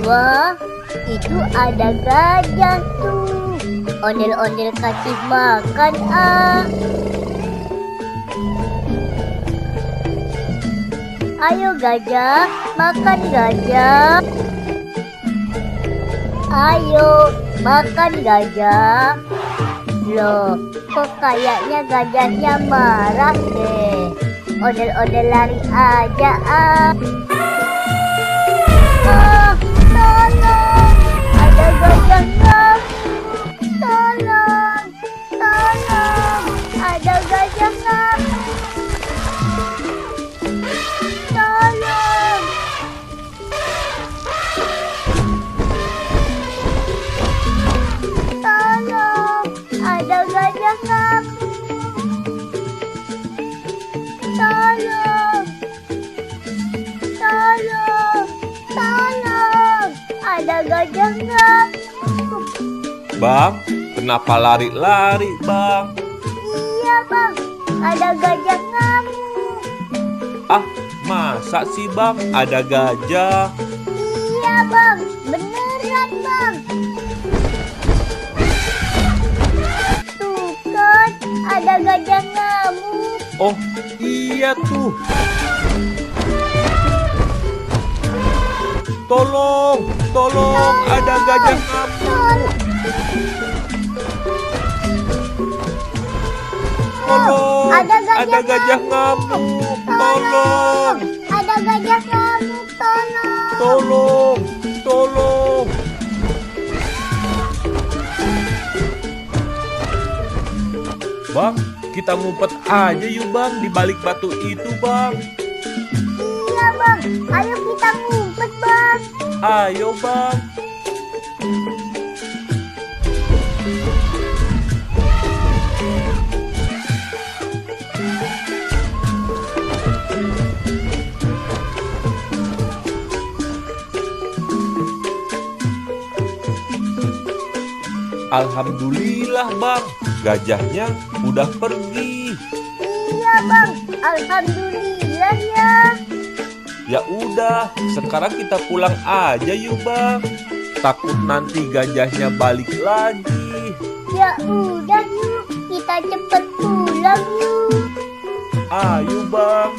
Wah, itu ada gajah tuh. Ondel-ondel kasih makan ah. Ayo gajah, makan gajah. Ayo, makan gajah. Loh, kok kayaknya gajahnya marah deh. Ondel-ondel lari aja ah. Ah, tolong, ada gajah ngamuk. Tolong, tolong, ada gajah ngamuk. Tolong. Tolong, ada gajah ngamuk. Tolong. Tolong. Tolong, ada gajah ngamuk. Bang, kenapa lari-lari, Bang? Iya bang, ada gajah ngamuk. Ah, masa sih, Bang? Ada gajah? Iya bang, beneran bang. Tuh kan, ada gajah ngamuk. Oh, iya tuh. Tolong, tolong, ada gajah ngamuk. Tolong, ada gajah ngamuk. Tolong, Ada gajah ngamuk, tolong. tolong, tolong. Bang, kita ngumpet aja yuk bang di balik batu itu bang. Iya bang, ayo kita ngumpet bang. Ayo bang. Alhamdulillah bang, gajahnya udah pergi. Iya bang, alhamdulillah ya. Ya udah, sekarang kita pulang aja yuk bang. Takut nanti gajahnya balik lagi. Ya udah yuk, kita cepet pulang yuk. Ayo bang.